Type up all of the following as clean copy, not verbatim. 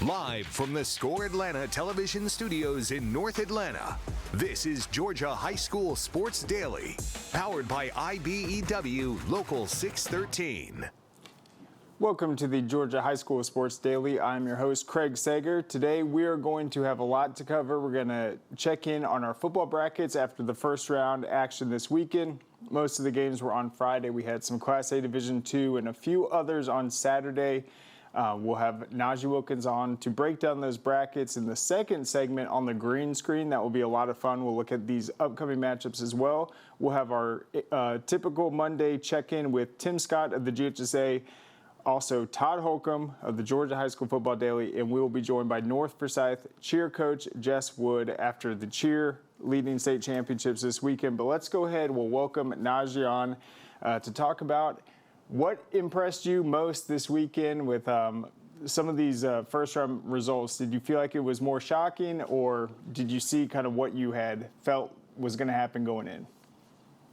Live from the Score Atlanta television studios in North Atlanta, this is Georgia High School Sports Daily, powered by IBEW Local 613. Welcome to the Georgia High School Sports Daily. I'm your host, Craig Sager. Today we are going to have a lot to cover. We're going to check in on our football brackets after the first round action this weekend. Most of the games were on Friday. We had some Class A Division II and a few others on Saturday. We'll have Najee Wilkins on to break down those brackets in the second segment on the green screen. That will be a lot of fun. We'll look at these upcoming matchups as well. We'll have our typical Monday check-in with Tim Scott of the GHSA, also Todd Holcomb of the Georgia High School Football Daily, and we will be joined by North Forsyth cheer coach Jess Wood after the cheer leading state championships this weekend. But let's go ahead. We'll welcome Najee on to talk about what impressed you most this weekend with some of these first-round results. Did you feel like it was more shocking, or did you see kind of what you had felt was going to happen going in?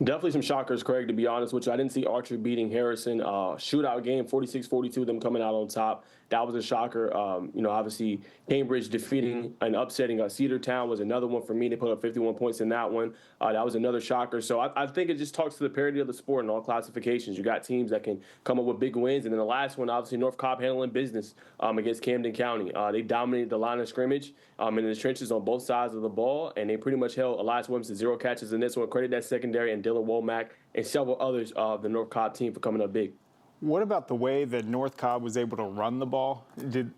Definitely some shockers, Craig, to be honest with you. I didn't see Archer beating Harrison. Shootout game, 46-42, them coming out on top. That was a shocker. Obviously, Cambridge defeating and upsetting Cedartown was another one for me. They put up 51 points in that one. That was another shocker. So I think it just talks to the parity of the sport in all classifications. You got teams that can come up with big wins. And then the last one, obviously, North Cobb handling business against Camden County. They dominated the line of scrimmage in the trenches on both sides of the ball, and they pretty much held Elias Williams to 0 catches in this one. Credit that secondary and Dylan Womack and several others of the North Cobb team for coming up big. What about the way that North Cobb was able to run the ball?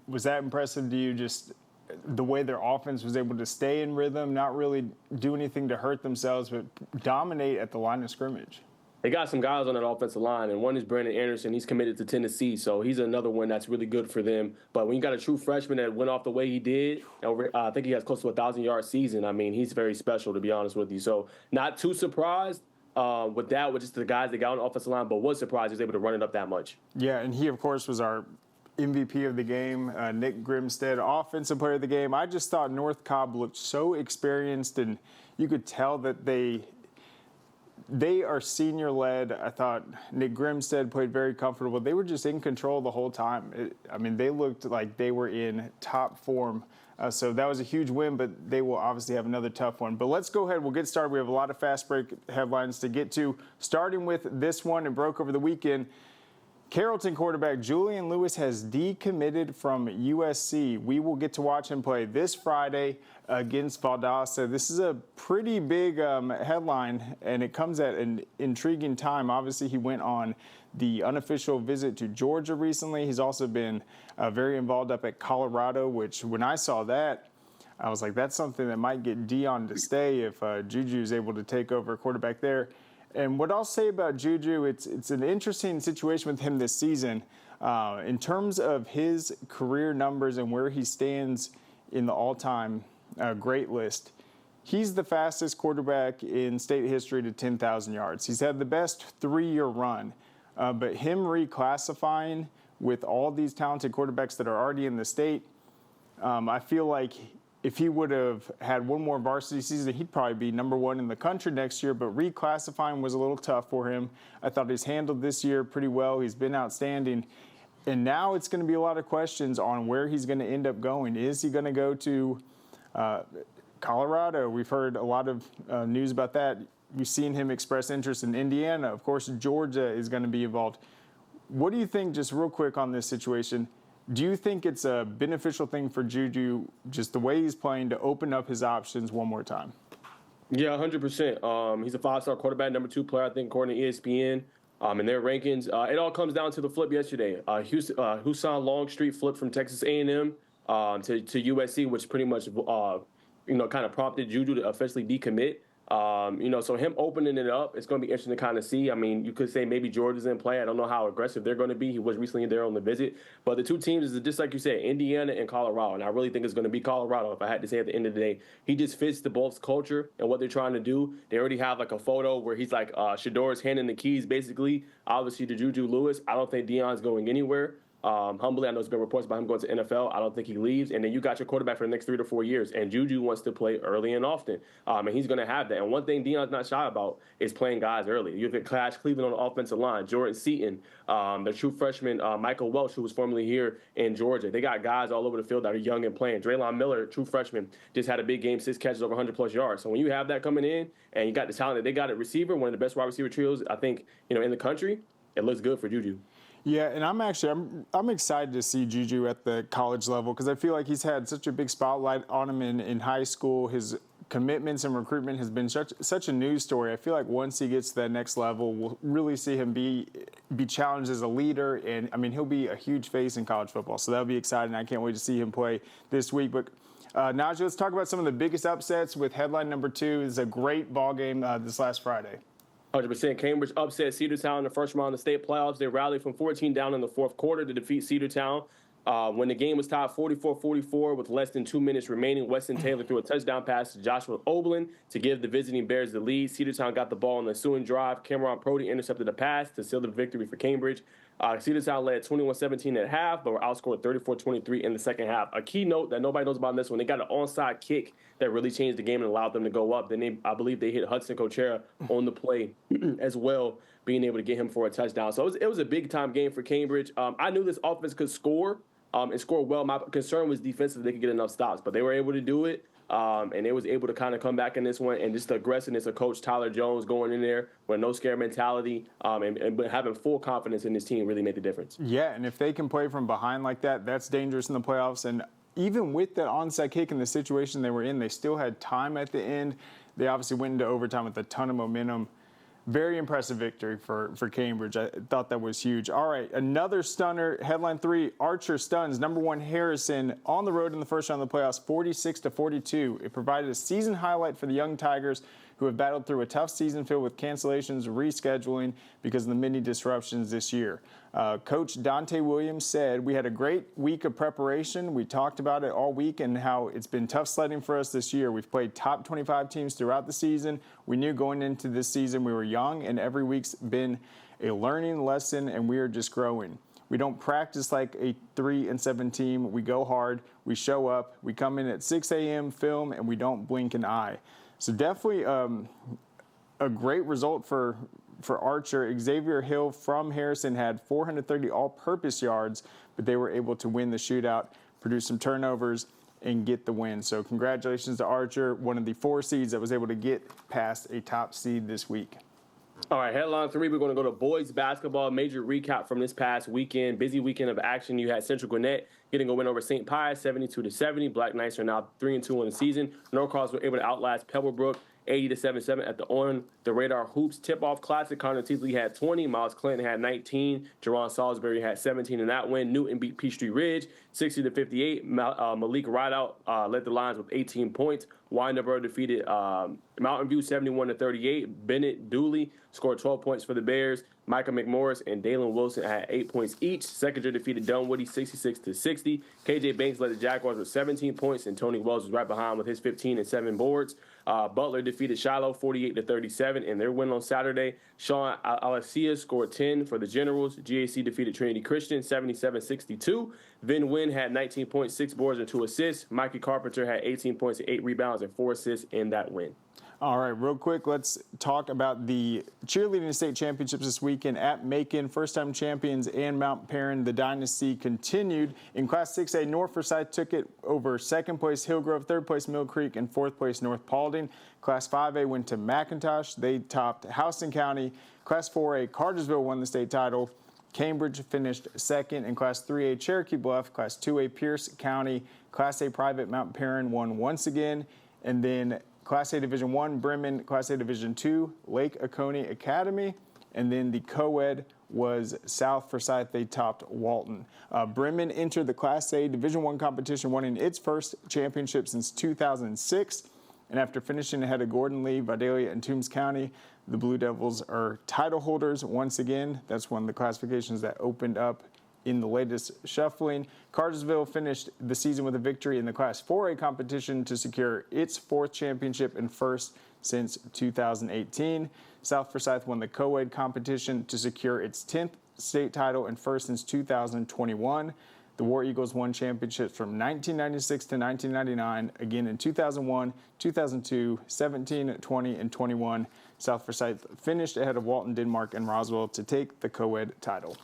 Was that impressive to you, just the way their offense was able to stay in rhythm, not really do anything to hurt themselves, but dominate at the line of scrimmage? They got some guys on that offensive line, and one is Brandon Anderson. He's committed to Tennessee, so he's another one that's really good for them. But when you got a true freshman that went off the way he did, I think he has close to a 1,000-yard season. I mean, he's very special, to be honest with you. So not too surprised with that, with just the guys that got on the offensive line, but was surprised he was able to run it up that much. Yeah, and he, of course, was our MVP of the game, Nick Grimstead, offensive player of the game. I just thought North Cobb looked so experienced, and you could tell that they are senior-led. I thought Nick Grimstead played very comfortable. They were just in control the whole time. They looked like they were in top form. So that was a huge win, but they will obviously have another tough one. But let's go ahead. We'll get started. We have a lot of fast break headlines to get to. Starting with this one, it broke over the weekend. Carrollton quarterback Julian Lewis has decommitted from USC. We will get to watch him play this Friday against Valdosta. This is a pretty big headline, and it comes at an intriguing time. Obviously, he went on the unofficial visit to Georgia recently. He's also been very involved up at Colorado, which when I saw that, I was like, that's something that might get Dion to stay if Juju is able to take over quarterback there. And what I'll say about Juju, it's an interesting situation with him this season. In terms of his career numbers and where he stands in the all-time great list, he's the fastest quarterback in state history to 10,000 yards. He's had the best 3-year run. But him reclassifying with all these talented quarterbacks that are already in the state, I feel like if he would have had one more varsity season, he'd probably be number one in the country next year. But reclassifying was a little tough for him. I thought he's handled this year pretty well. He's been outstanding. And now it's going to be a lot of questions on where he's going to end up going. Is he going to go to Colorado? We've heard a lot of news about that. We've seen him express interest in Indiana. Of course, Georgia is going to be involved. What do you think, just real quick on this situation, do you think it's a beneficial thing for Juju, just the way he's playing, to open up his options one more time? Yeah, 100%. He's a 5-star quarterback, number 2 player, I think, according to ESPN. In their rankings, it all comes down to the flip yesterday. Husan Longstreet flipped from Texas A&M to USC, which pretty much kind of prompted Juju to officially decommit. So him opening it up, it's going to be interesting to kind of see. I mean, you could say maybe Georgia's in play. I don't know how aggressive they're going to be. He was recently there on the visit. But the two teams is just like you said, Indiana and Colorado. And I really think it's going to be Colorado, if I had to say at the end of the day. He just fits the Bolts culture and what they're trying to do. They already have like a photo where he's like Shador's handing the keys, basically, obviously, to Juju Lewis. I don't think Dion's going anywhere. Humbly, I know there's been reports about him going to NFL. I don't think he leaves. And then you got your quarterback for the next 3 to 4 years. And Juju wants to play early and often. And he's going to have that. And one thing Deion's not shy about is playing guys early. You look at Clash Cleveland on the offensive line, Jordan Seaton, the true freshman Michael Welch, who was formerly here in Georgia. They got guys all over the field that are young and playing. Draylon Miller, true freshman, just had a big game, 6 catches over 100-plus yards. So when you have that coming in and you got the talent that they got at receiver, one of the best wide receiver trios, I think, in the country, it looks good for Juju. Yeah, and I'm excited to see Juju at the college level because I feel like he's had such a big spotlight on him in high school. His commitments and recruitment has been such a news story. I feel like once he gets to that next level, we'll really see him be challenged as a leader, and I mean he'll be a huge face in college football. So that'll be exciting. I can't wait to see him play this week. But Najee, let's talk about some of the biggest upsets with headline number 2. It's a great ball game this last Friday. 100%. Cambridge upset Cedartown in the first round of the state playoffs. They rallied from 14 down in the fourth quarter to defeat Cedartown. When the game was tied 44-44 with less than 2 minutes remaining, Weston Taylor threw a touchdown pass to Joshua Oberlin to give the visiting Bears the lead. Cedartown got the ball on the ensuing drive. Cameron Prody intercepted the pass to seal the victory for Cambridge. Cedartown led 21-17 at half, but were outscored 34-23 in the second half. A key note that nobody knows about this one, they got an onside kick that really changed the game and allowed them to go up. Then I believe they hit Hudson Cochera on the play as well, being able to get him for a touchdown. So it was a big-time game for Cambridge. I knew this offense could score and score well. My concern was defensively they could get enough stops, but they were able to do it. And they was able to kind of come back in this one, and just the aggressiveness of Coach Tyler Jones going in there with no scare mentality and having full confidence in this team really made the difference. Yeah, and if they can play from behind like that, that's dangerous in the playoffs. And even with that onside kick and the situation they were in, they still had time at the end. They obviously went into overtime with a ton of momentum. Very impressive victory for Cambridge. I thought that was huge. All right, another stunner. Headline 3, Archer stuns number 1 Harrison on the road in the first round of the playoffs, 46-42. It provided a season highlight for the young Tigers, who have battled through a tough season filled with cancellations, rescheduling because of the many disruptions this year. Coach Dante Williams said, "We had a great week of preparation. We talked about it all week and how it's been tough sledding for us this year. We've played top 25 teams throughout the season. We knew going into this season we were young, and every week's been a learning lesson, and we are just growing. We don't practice like a 3-7 team. We go hard. We show up. We come in at 6 a.m., film, and we don't blink an eye." So definitely a great result for Archer. Xavier Hill from Harrison had 430 all-purpose yards, but they were able to win the shootout, produce some turnovers, and get the win. So congratulations to Archer, one of the 4 seeds that was able to get past a top seed this week. All right, headline 3, we're going to go to boys basketball. Major recap from this past weekend. Busy weekend of action. You had Central Gwinnett getting a win over St. Pius, 72-70. Black Knights are now 3-2 in the season. Norcross were able to outlast Pebblebrook 80-77 at the On the Radar Hoops Tip-Off Classic. Connor Teasley had 20. Miles Clinton had 19. Jerron Salisbury had 17 in that win. Newton beat Peachtree Ridge 60-58. Malik Rideout led the Lions with 18 points. Wyneborough defeated Mountain View 71-38. Bennett Dooley scored 12 points for the Bears. Micah McMorris and Dalen Wilson had 8 points each. Secondary defeated Dunwoody 66-60. KJ Banks led the Jaguars with 17 points, and Tony Wells was right behind with his 15 and 7 boards. Butler defeated Shiloh 48-37 in their win on Saturday. Sean Alessia scored 10 for the Generals. GAC defeated Trinity Christian 77-62. Vin Wynn had 19 points, 6 boards, and 2 assists. Mikey Carpenter had 18 points and 8 rebounds and 4 assists in that win. All right, real quick, let's talk about the cheerleading state championships this weekend at Macon. First-time champions and Mount Perrin. The dynasty continued. In Class 6A, North Forsyth took it over second place Hillgrove, third place Mill Creek, and fourth place North Paulding. Class 5A went to McIntosh. They topped Houston County. Class 4A, Cartersville won the state title. Cambridge finished second. In Class 3A, Cherokee Bluff. Class 2A, Pierce County. Class A private, Mount Perrin won once again. And then Class A Division I, Bremen. Class A Division II, Lake Oconee Academy. And then the co-ed was South Forsyth. They topped Walton. Bremen entered the Class A Division I competition, winning its first championship since 2006. And after finishing ahead of Gordon Lee, Vidalia, and Toombs County, the Blue Devils are title holders once again. That's one of the classifications that opened up in the latest shuffling. Cartersville finished the season with a victory in the Class 4A competition to secure its 4th championship and first since 2018. South Forsyth won the co-ed competition to secure its 10th state title and first since 2021. The War Eagles won championships from 1996 to 1999, again in 2001, 2002, 17, 20, and 21. South Forsyth finished ahead of Walton, Denmark, and Roswell to take the co-ed title.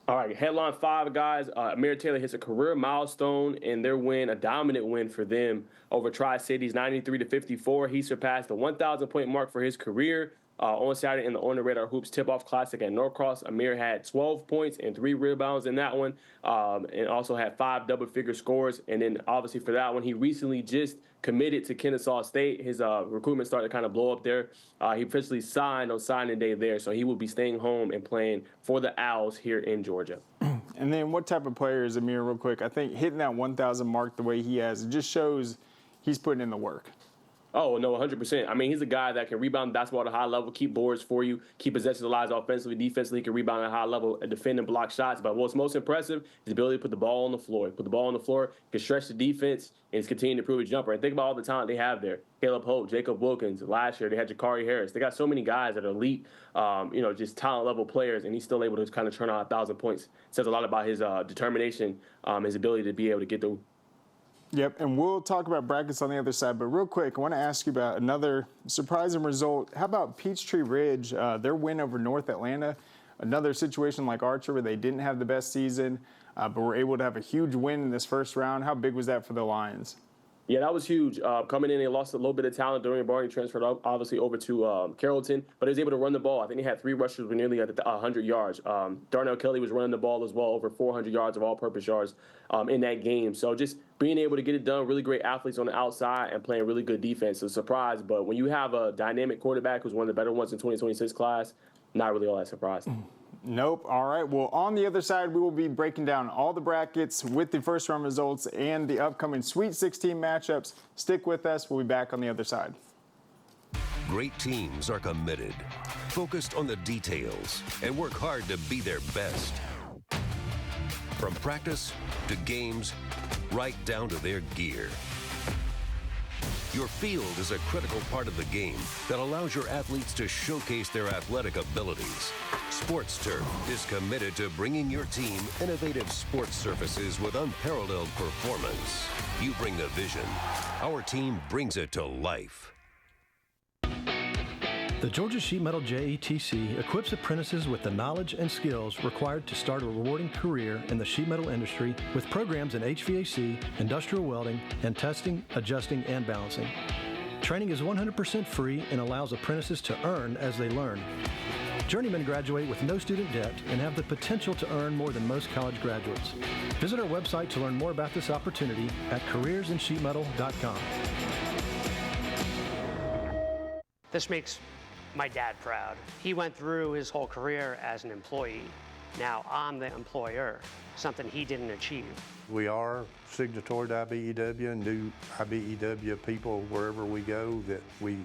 All right, headline 5, guys. Amir Taylor hits a career milestone in their win, a dominant win for them over Tri-Cities, 93-54. He surpassed the 1,000-point mark for his career. On Saturday in the On the Radar Hoops Tip-Off Classic at Norcross, Amir had 12 points and 3 rebounds in that one, and also had 5 double-figure scores. And then, obviously, for that one, he recently just committed to Kennesaw State. His recruitment started to kind of blow up there. He officially signed on signing day there, so he will be staying home and playing for the Owls here in Georgia. And then what type of player is Amir, real quick? I think hitting that 1,000 mark the way he has, it just shows he's putting in the work. Oh, no, 100%. I mean, he's a guy that can rebound basketball at a high level, keep boards for you, keep possessions alive offensively, defensively. He can rebound at a high level, defend and block shots. But what's most impressive is his ability to put the ball on the floor. Put the ball on the floor, can stretch the defense, and he's continuing to improve his jumper. And think about all the talent they have there. Caleb Hope, Jacob Wilkins. Last year, they had Jakari Harris. They got so many guys that are elite, just talent-level players, and he's still able to kind of turn out 1,000 points. It says a lot about his determination, his ability to be able to get through. Yep, and we'll talk about brackets on the other side. But real quick, I want to ask you about another surprising result. How about Peachtree Ridge, their win over North Atlanta? Another situation like Archer where they didn't have the best season, but were able to have a huge win in this first round. How big was that for the Lions? Yeah, that was huge. Coming in, they lost a little bit of talent during Barney, transferred obviously over to Carrollton, but he was able to run the ball. I think they had 3 rushers with nearly 100 yards. Darnell Kelly was running the ball as well, over 400 yards of all-purpose yards in that game. So just being able to get it done, really great athletes on the outside and playing really good defense. It's a surprise, but when you have a dynamic quarterback who's one of the better ones in 2026 class, not really all that surprised. Nope. All right. Well, on the other side, we will be breaking down all the brackets with the first round results and the upcoming Sweet 16 matchups. Stick with us. We'll be back on the other side. Great teams are committed, focused on the details, and work hard to be their best. From practice to games, right down to their gear. Your field is a critical part of the game that allows your athletes to showcase their athletic abilities. Sports Turf is committed to bringing your team innovative sports surfaces with unparalleled performance. You bring the vision. Our team brings it to life. The Georgia Sheet Metal JETC equips apprentices with the knowledge and skills required to start a rewarding career in the sheet metal industry with programs in HVAC, industrial welding, and testing, adjusting, and balancing. Training is 100% free and allows apprentices to earn as they learn. Journeymen graduate with no student debt and have the potential to earn more than most college graduates. Visit our website to learn more about this opportunity at careersinsheetmetal.com. This makes my dad proud. He went through his whole career as an employee. Now I'm the employer, something he didn't achieve. We are signatory to IBEW and do IBEW people wherever we go that we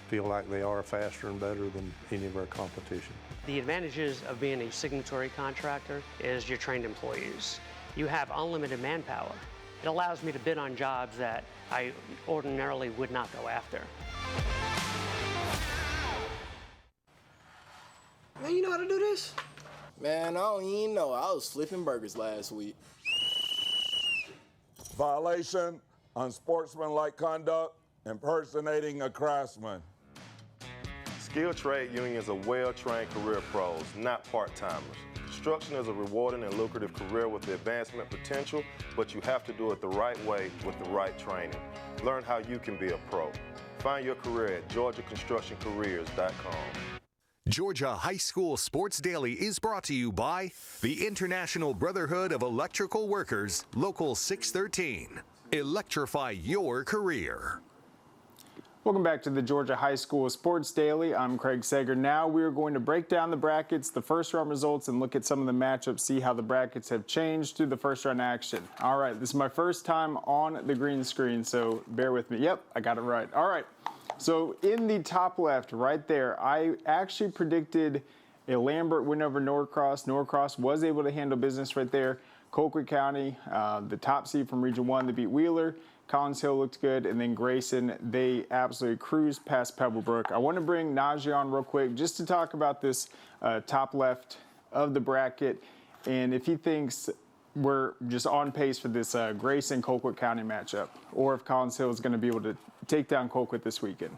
feel like they are faster and better than any of our competition. The advantages of being a signatory contractor is you're trained employees. You have unlimited manpower. It allows me to bid on jobs that I ordinarily would not go after. Man, you know how to do this? Man, I don't even know. I was flipping burgers last week. Violation, unsportsmanlike conduct, impersonating a craftsman. Skilled trade unions are well-trained career pros, not part-timers. Construction is a rewarding and lucrative career with the advancement potential, but you have to do it the right way with the right training. Learn how you can be a pro. Find your career at GeorgiaConstructionCareers.com. Georgia High School Sports Daily is brought to you by the International Brotherhood of Electrical Workers, Local 613. Electrify your career. Welcome back to the Georgia High School Sports Daily. I'm Craig Sager. Now we are going to break down the brackets, the first round results, and look at some of the matchups, see how the brackets have changed through the first round action. All right, this is my first time on the green screen, so bear with me. Yep, I got it right. All right. So in the top left, right there, I actually predicted a Lambert win over Norcross. Norcross was able to handle business right there. Colquitt County, the top seed from Region 1, they beat Wheeler. Collins Hill looked good, and then Grayson, they absolutely cruised past Pebblebrook. I want to bring Najee on real quick just to talk about this top left of the bracket, and if he thinks we're just on pace for this Grayson-Colquitt County matchup, or if Collins Hill is going to be able to take down Colquitt this weekend.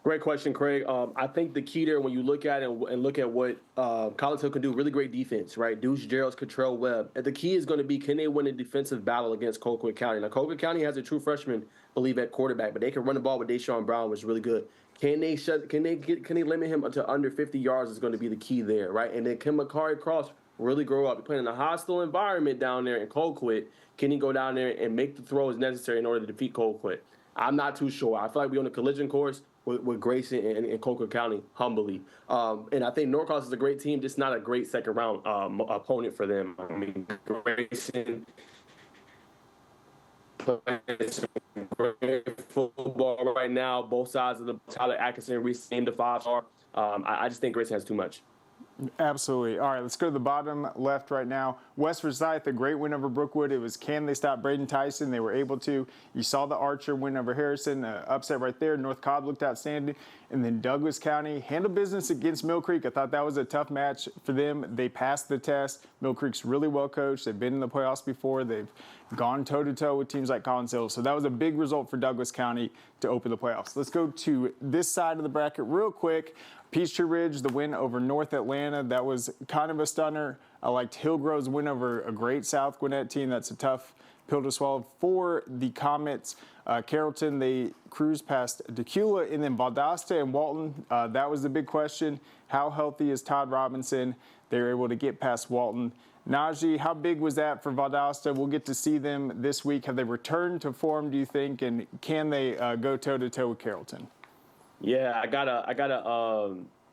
Great question, Craig. I think the key there, when you look at it and look at what Collins Hill can do, really great defense, right? Deuce Gerald's, Cottrell Webb. And the key is going to be, can they win a defensive battle against Colquitt County? Now, Colquitt County has a true freshman, I believe, at quarterback, but they can run the ball with Deshaun Brown, which is really good. Can they limit him to under 50 yards is going to be the key there, right? And then can Makari Cross really grow up? He's playing in a hostile environment down there in Colquitt. Can he go down there and make the throws necessary in order to defeat Colquitt? I'm not too sure. I feel like we're on a collision course with Grayson and Colquitt County, humbly. And I think Norcross is a great team, just not a great second-round opponent for them. I mean, Grayson plays great football right now. Both sides of the Tyler Atkinson recently named the 5-star. I just think Grayson has too much. Absolutely. All right, let's go to the bottom left right now. West Forsyth, a great win over Brookwood. It was, can they stop Braden Tyson? They were able to. You saw the Archer win over Harrison, upset right there. North Cobb looked outstanding. And then Douglas County handled business against Mill Creek. I thought that was a tough match for them. They passed the test. Mill Creek's really well coached. They've been in the playoffs before. They've gone toe-to-toe with teams like Collins Hill. So that was a big result for Douglas County to open the playoffs. Let's go to this side of the bracket real quick. Peachtree Ridge, the win over North Atlanta. That was kind of a stunner. I liked Hillgrove's win over a great South Gwinnett team. That's a tough pill to swallow for the Comets. Carrollton, they cruised past Decula, and then Valdosta and Walton. That was the big question. How healthy is Todd Robinson? They were able to get past Walton. Najee, how big was that for Valdosta? We'll get to see them this week. Have they returned to form, do you think? And can they go toe-to-toe with Carrollton? Yeah, I got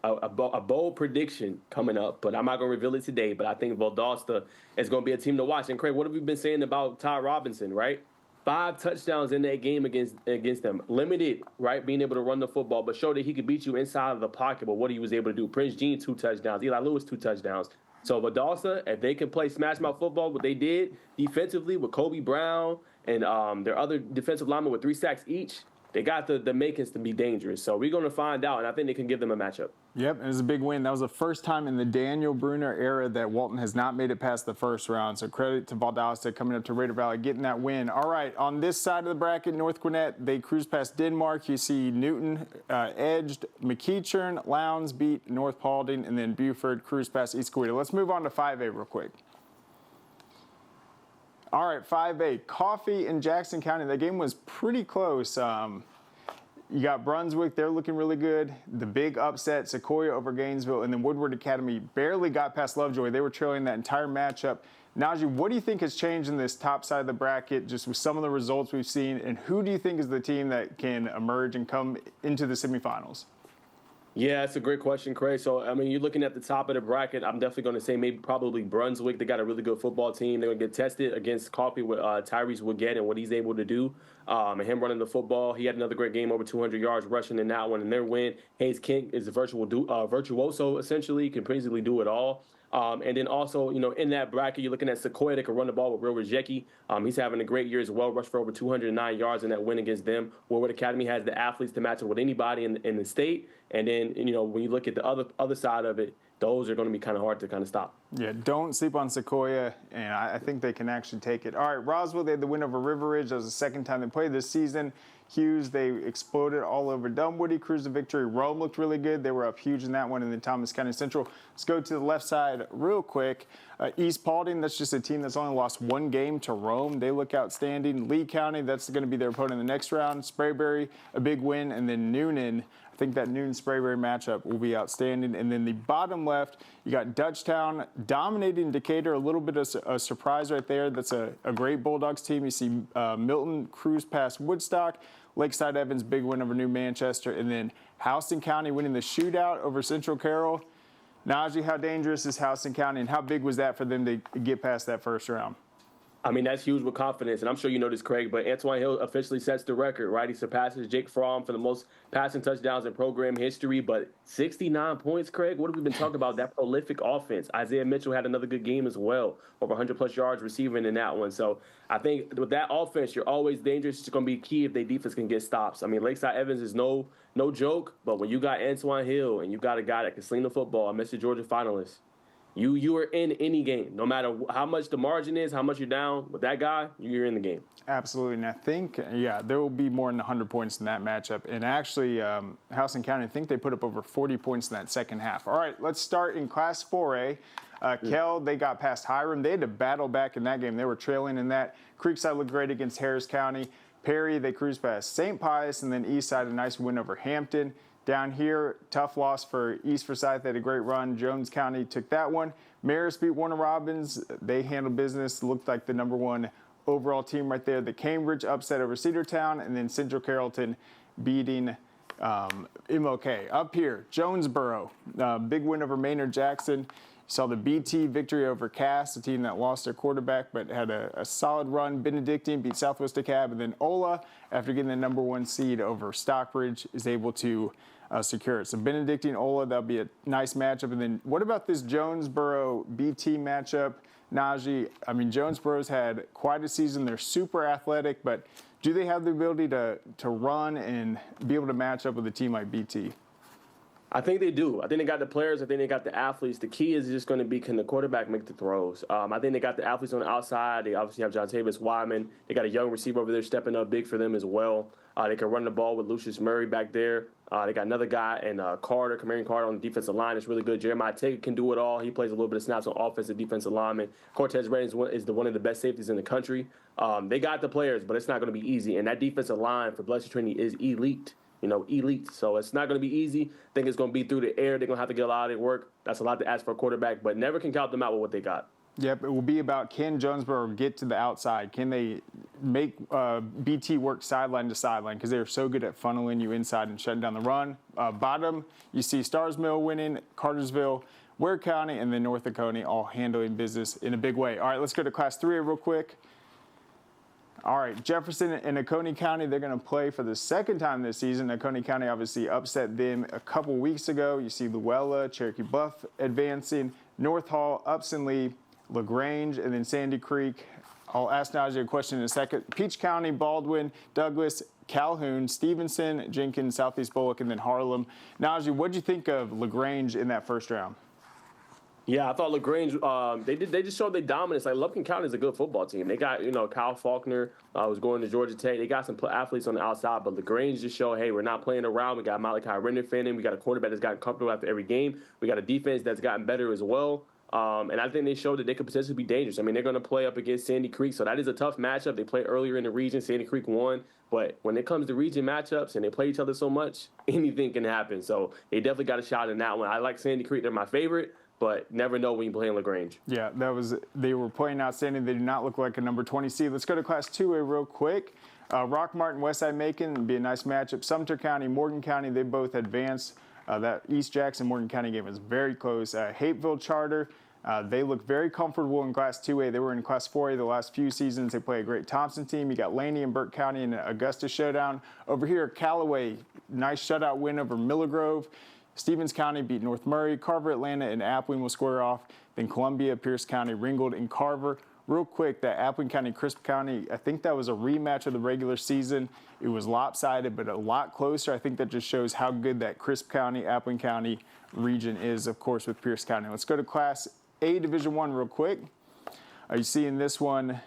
a bold prediction coming up, but I'm not going to reveal it today. But I think Valdosta is going to be a team to watch. And Craig, what have we been saying about Todd Robinson, right? 5 touchdowns in that game against them. Limited, right, being able to run the football, but showed that he could beat you inside of the pocket. But what he was able to do, Prince Jean 2 touchdowns, Eli Lewis 2 touchdowns. So Valdosta, if they can play smash mouth football, what they did defensively with Kobe Brown and their other defensive linemen with 3 sacks each, they got the makings to be dangerous. So we're going to find out, and I think they can give them a matchup. Yep, it was a big win. That was the first time in the Daniel Bruner era that Walton has not made it past the first round. So credit to Valdosta coming up to Raider Valley, getting that win. All right, on this side of the bracket, North Gwinnett, they cruised past Denmark. You see Newton edged McEachern, Lowndes beat North Paulding, and then Buford cruised past East Coweta. Let's move on to 5A real quick. All right, 5A, Coffee in Jackson County. That game was pretty close. You got Brunswick, they're looking really good. The big upset, Sequoia over Gainesville, and then Woodward Academy barely got past Lovejoy. They were trailing that entire matchup. Najee, what do you think has changed in this top side of the bracket, just with some of the results we've seen, and who do you think is the team that can emerge and come into the semifinals? Yeah, that's a great question, Craig. So, I mean, you're looking at the top of the bracket. I'm definitely going to say probably Brunswick. They got a really good football team. They're going to get tested against Coffee with Tyrese Wiggett and what he's able to do. And him running the football. He had another great game, over 200 yards rushing in that one. And their win, Hayes King is a virtuoso, essentially. He can basically do it all. And then also, in that bracket, you're looking at Sequoia that can run the ball with Real Rijecki. He's having a great year as well, rushed for over 209 yards in that win against them. Woodward Academy has the athletes to match it with anybody in the state. And then, when you look at the other side of it, those are going to be kind of hard to kind of stop. Yeah, don't sleep on Sequoia, and I think they can actually take it. All right, Roswell, they had the win over River Ridge. That was the second time they played this season. Hughes, they exploded all over Dunwoody, cruised to victory. Rome looked really good. They were up huge in that one, and then Thomas County Central. Let's go to the left side real quick. East Paulding, that's just a team that's only lost 1 game to Rome. They look outstanding. Lee County, that's going to be their opponent in the next round. Sprayberry, a big win, and then Noonan. I think that Noonan-Sprayberry matchup will be outstanding. And then the bottom left, you got Dutchtown dominating Decatur, a little bit of a surprise right there. That's a great Bulldogs team. You see Milton cruise past Woodstock. Lakeside Evans, big win over New Manchester. And then Houston County winning the shootout over Central Carroll. Najee, how dangerous is Houston County, and how big was that for them to get past that first round? I mean, that's huge with confidence, and I'm sure you know this, Craig, but Antoine Hill officially sets the record, right? He surpasses Jake Fromm for the most passing touchdowns in program history, but 69 points, Craig? What have we been talking about? That prolific offense. Isaiah Mitchell had another good game as well, over 100-plus yards receiving in that one. So I think with that offense, you're always dangerous. It's going to be key if their defense can get stops. I mean, Lakeside Evans is no joke, but when you got Antoine Hill and you got a guy that can sling the football, a Mr. Georgia finalist, You are in any game, no matter how much the margin is, how much you're down. With that guy, you're in the game. Absolutely, and I think, there will be more than 100 points in that matchup. And actually, Houston County, I think they put up over 40 points in that second half. All right, let's start in Class 4A. Kell, they got past Hiram. They had to battle back in that game. They were trailing in that. Creekside looked great against Harris County. Perry, they cruised past St. Pius, and then Eastside, a nice win over Hampton. Down here, tough loss for East Forsyth. They had a great run. Jones County took that one. Marist beat Warner Robins. They handled business. Looked like the number one overall team right there. The Cambridge upset over Cedartown, and then Central Carrollton beating MOK. Up here, Jonesboro, big win over Maynard Jackson. Saw the BT victory over Cass, a team that lost their quarterback but had a solid run. Benedictine beat Southwest DeKalb, and then Ola, after getting the number one seed over Stockbridge, is able to secure it. So Benedictine, Ola, that'll be a nice matchup. And then what about this Jonesboro BT matchup? Najee, I mean, Jonesboro's had quite a season. They're super athletic, but do they have the ability to run and be able to match up with a team like BT? I think they do. I think they got the players. I think they got the athletes. The key is just going to be, can the quarterback make the throws? I think they got the athletes on the outside. They obviously have John Tavis Wyman. They got a young receiver over there stepping up big for them as well. They can run the ball with Lucius Murray back there. They got another guy, and Kamarion Carter on the defensive line is really good. Jeremiah Taggart can do it all. He plays a little bit of snaps on offensive, defensive lineman. Cortez Redding is one of the best safeties in the country. They got the players, but it's not going to be easy. And that defensive line for Blessed Trinity is elite. Elite. So it's not going to be easy. I think it's going to be through the air. They're going to have to get a lot of their work. That's a lot to ask for a quarterback, but never can count them out with what they got. Yep, it will be about, can Jonesboro get to the outside? Can they make BT work sideline to sideline? Because they're so good at funneling you inside and shutting down the run. Bottom, you see Starsmill winning, Cartersville, Ware County, and then North Oconee all handling business in a big way. All right, let's go to Class 3A real quick. All right, Jefferson and Oconee County, they're going to play for the second time this season. Oconee County obviously upset them a couple weeks ago. You see Luella, Cherokee Bluff advancing, North Hall, Upson Lee, LaGrange, and then Sandy Creek. I'll ask Najee a question in a second. Peach County, Baldwin, Douglas, Calhoun, Stevenson, Jenkins, Southeast Bullock, and then Harlem. Najee, what did you think of LaGrange in that first round? Yeah, I thought LaGrange, they just showed their dominance. Like, Lupton County is a good football team. They got, Kyle Faulkner was going to Georgia Tech. They got some athletes on the outside, but LaGrange just showed, hey, we're not playing around. We got Malachi Renderfin. We got a quarterback that's gotten comfortable after every game. We got a defense that's gotten better as well. And I think they showed that they could potentially be dangerous. I mean, they're going to play up against Sandy Creek, so that is a tough matchup. They played earlier in the region. Sandy Creek won. But when it comes to region matchups and they play each other so much, anything can happen. So they definitely got a shot in that one. I like Sandy Creek. They're my favorite, but never know when you play in LaGrange. Yeah, they were playing outstanding. They do not look like a number 20 seed. Let's go to Class 2A real quick. Rock Martin, Westside Macon would be a nice matchup. Sumter County, Morgan County, they both advanced. That East Jackson Morgan County game was very close. Hapeville Charter, they look very comfortable in Class 2A. They were in Class 4A the last few seasons. They play a great Thompson team. You got Laney and Burke County in an Augusta showdown. Over here, Callaway, nice shutout win over Miller Grove. Stevens County beat North Murray. Carver, Atlanta, and Appling will square off. Then Columbia, Pierce County, Ringgold, and Carver. Real quick, that Appling County, Crisp County, I think that was a rematch of the regular season. It was lopsided, but a lot closer. I think that just shows how good that Crisp County, Appling County region is, of course, with Pierce County. Let's go to Class A Division I real quick. You see in this one,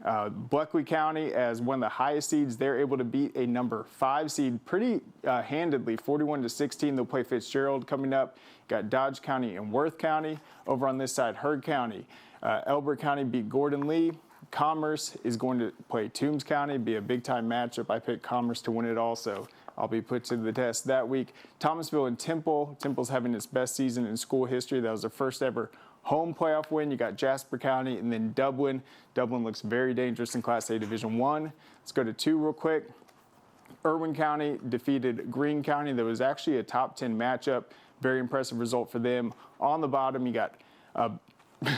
Buckley County, as one of the highest seeds, they're able to beat a number 5 seed pretty handedly, 41-16. They'll play Fitzgerald coming up. Got Dodge County and Worth County. Over on this side, Heard County. Elbert County beat Gordon Lee. Commerce is going to play Toombs County. Be a big-time matchup. I picked Commerce to win it also. I'll be put to the test that week. Thomasville and Temple. Temple's having its best season in school history. That was their first ever home playoff win. You got Jasper County and then Dublin. Dublin looks very dangerous in Class A Division I. Let's go to 2 real quick. Irwin County defeated Greene County. There was actually a top 10 matchup. Very impressive result for them. On the bottom, you got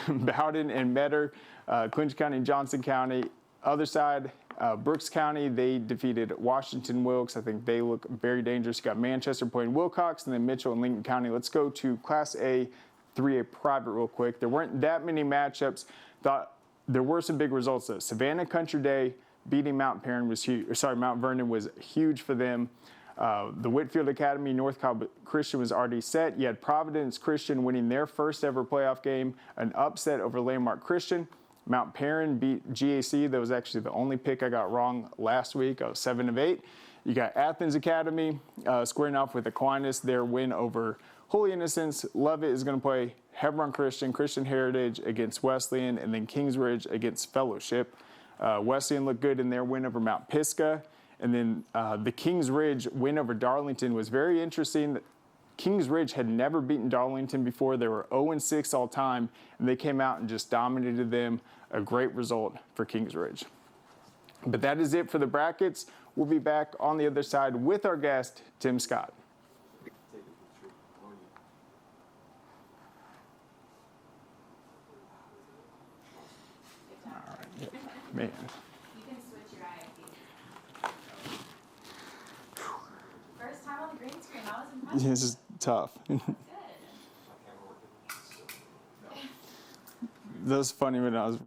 Bowden and Metter, Clinch County and Johnson County. Other side, Brooks County, they defeated Washington Wilkes. I think they look very dangerous. You got Manchester playing Wilcox, and then Mitchell and Lincoln County. Let's go to Class A 3A private real quick. There weren't that many matchups. Thought there were some big results though. Savannah Country Day beating Mount Vernon was huge. Mount Vernon was huge for them. The Whitfield Academy, North Cobb Christian was already set. You had Providence Christian winning their first ever playoff game, an upset over Landmark Christian. Mount Perrin beat GAC. That was actually the only pick I got wrong last week. I was 7 of 8. You got Athens Academy squaring off with Aquinas, their win over Holy Innocents. Lovett is going to play Hebron Christian, Christian Heritage against Wesleyan, and then Kingsridge against Fellowship. Wesleyan looked good in their win over Mount Pisgah. And then the Kingsridge win over Darlington was very interesting. Kingsridge had never beaten Darlington before. They were 0-6 all time, and they came out and just dominated them. A great result for Kingsridge. But that is it for the brackets. We'll be back on the other side with our guest, Tim Scott. All right, man. You can switch your IFD. First time on the green screen, that was impressive. This is tough. That was funny when I was.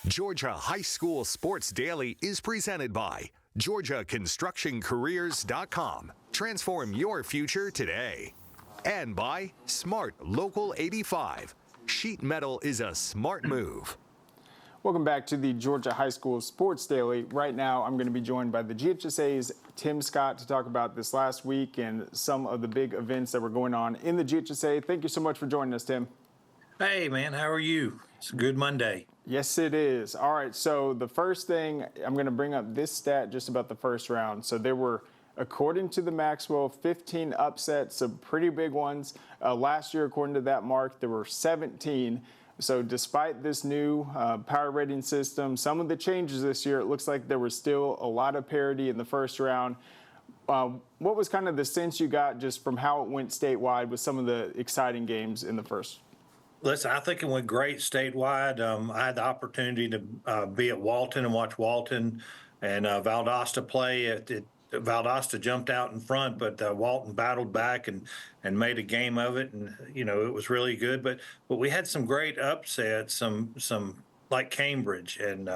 Georgia High School Sports Daily is presented by GeorgiaConstructionCareers.com. Transform your future today. And by Smart Local 85. Sheet metal is a smart move. Welcome back to the Georgia High School Sports Daily. Right now, I'm going to be joined by the GHSA's Tim Scott to talk about this last week and some of the big events that were going on in the GHSA. Thank you so much for joining us, Tim. Hey, man, how are you? It's a good Monday. Yes, it is. All right, so the first thing, I'm going to bring up this stat just about the first round. So there were, according to the Maxwell, 15 upsets, some pretty big ones. Last year, according to that mark, there were 17. So despite this new power rating system, some of the changes this year, it looks like there was still a lot of parity in the first round. What was kind of the sense you got just from how it went statewide with some of the exciting games in the first? Listen, I think it went great statewide. I had the opportunity to be at Walton and watch Walton and Valdosta play. Valdosta jumped out in front, but Walton battled back and made a game of it, and it was really good. But we had some great upsets, some like Cambridge, and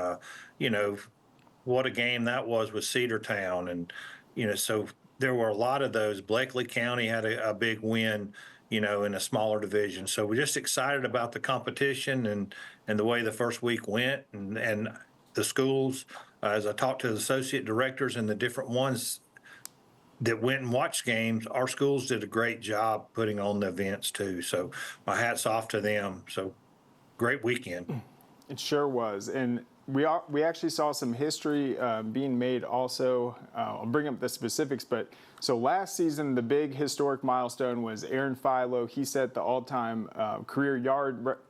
what a game that was with Cedartown, and so there were a lot of those. Blakely County had a big win, in a smaller division. So we're just excited about the competition and the way the first week went, and the schools. As I talked to the associate directors and the different ones that went and watched games, our schools did a great job putting on the events too. So my hat's off to them. So great weekend. It sure was. And we actually saw some history being made also. I'll bring up the specifics, but so last season, the big historic milestone was Aaron Philo. He set the all-time career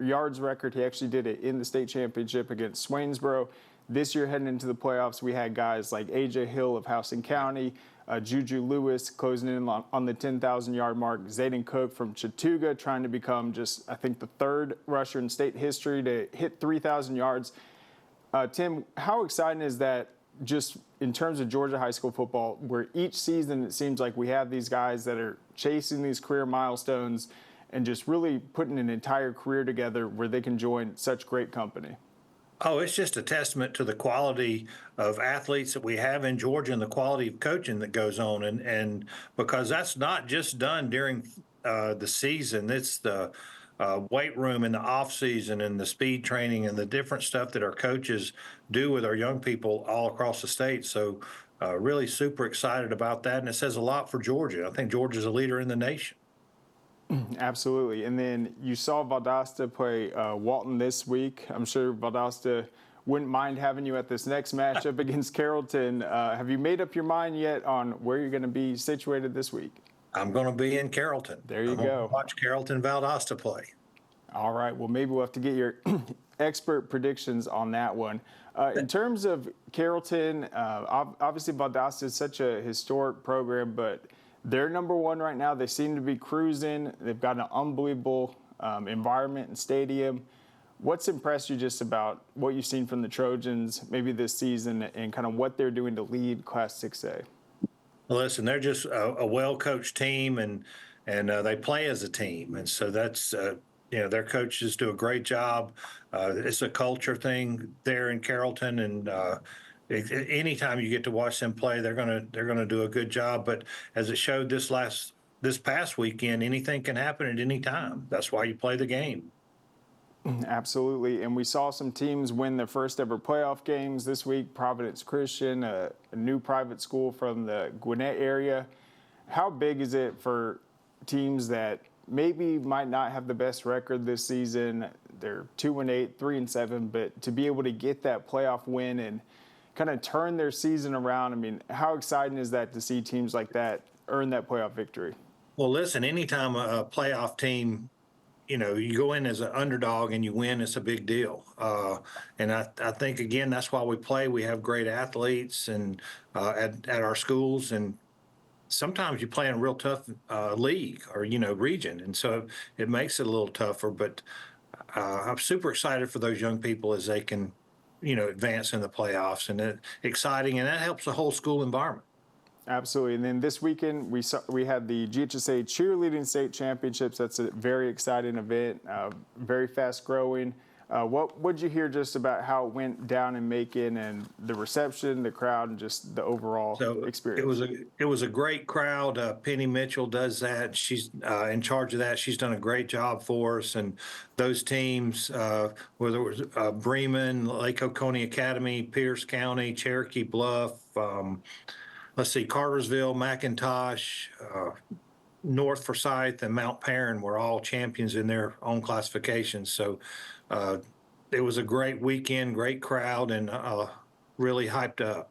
yards record. He actually did it in the state championship against Swainsboro. This year, heading into the playoffs, we had guys like A.J. Hill of Houston County, Juju Lewis closing in on the 10,000-yard mark, Zayden Cook from Chattooga trying to become just, I think, the third rusher in state history to hit 3,000 yards. Tim, how exciting is that just in terms of Georgia high school football, where each season it seems like we have these guys that are chasing these career milestones and just really putting an entire career together where they can join such great company? Oh, it's just a testament to the quality of athletes that we have in Georgia and the quality of coaching that goes on. And because that's not just done during the season, it's the weight room in the off season and the speed training and the different stuff that our coaches do with our young people all across the state. So really super excited about that. And it says a lot for Georgia. I think Georgia's a leader in the nation. Absolutely. And then you saw Valdosta play Walton this week. I'm sure Valdosta wouldn't mind having you at this next matchup against Carrollton. Have you made up your mind yet on where you're going to be situated this week? I'm going to be in Carrollton. There you I'm go. going to watch Carrollton Valdosta play. All right. Well, maybe we'll have to get your expert predictions on that one. In terms of Carrollton, obviously Valdosta is such a historic program, but they're number one right now. They seem to be cruising. They've got an unbelievable environment and stadium. What's impressed you just about what you've seen from the Trojans maybe this season and kind of what they're doing to lead Class 6A? Well, listen, they're just a well-coached team, and they play as a team. And so that's, their coaches do a great job. It's a culture thing there in Carrollton, and anytime you get to watch them play, they're gonna do a good job. But as it showed this past weekend, anything can happen at any time. That's why you play the game. Absolutely. And we saw some teams win their first ever playoff games this week. Providence Christian, a new private school from the Gwinnett area. How big is it for teams that maybe might not have the best record this season? They're 2-8, 3-7, but to be able to get that playoff win and kind of turn their season around. I mean, how exciting is that to see teams like that earn that playoff victory? Well, listen, anytime a playoff team, you go in as an underdog and you win, it's a big deal. And I think, again, that's why we play. We have great athletes and at our schools, and sometimes you play in a real tough league or, region. And so it makes it a little tougher. But I'm super excited for those young people as they can, advance in the playoffs, and exciting, and that helps the whole school environment. Absolutely. And then this weekend, we had the GHSA Cheerleading State Championships. That's a very exciting event, very fast growing. What would you hear just about how it went down in Macon and the reception, the crowd, and just the overall experience? It was a great crowd. Penny Mitchell does that. She's in charge of that. She's done a great job for us. And those teams, whether it was Bremen, Lake Oconee Academy, Pierce County, Cherokee Bluff, Cartersville, McIntosh, North Forsyth, and Mount Perrin were all champions in their own classifications. So it was a great weekend, great crowd, and really hyped up.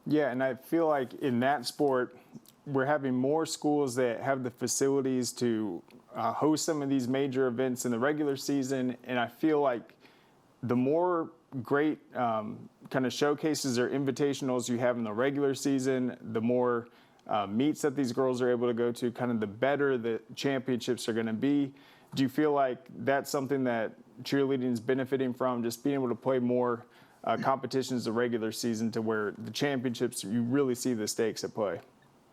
Yeah, and I feel like in that sport, we're having more schools that have the facilities to host some of these major events in the regular season, and I feel like the more great kind of showcases or invitationals you have in the regular season, the more meets that these girls are able to go to, kind of the better the championships are going to be. Do you feel like that's something that cheerleading is benefiting from, just being able to play more competitions the regular season to where the championships, you really see the stakes at play?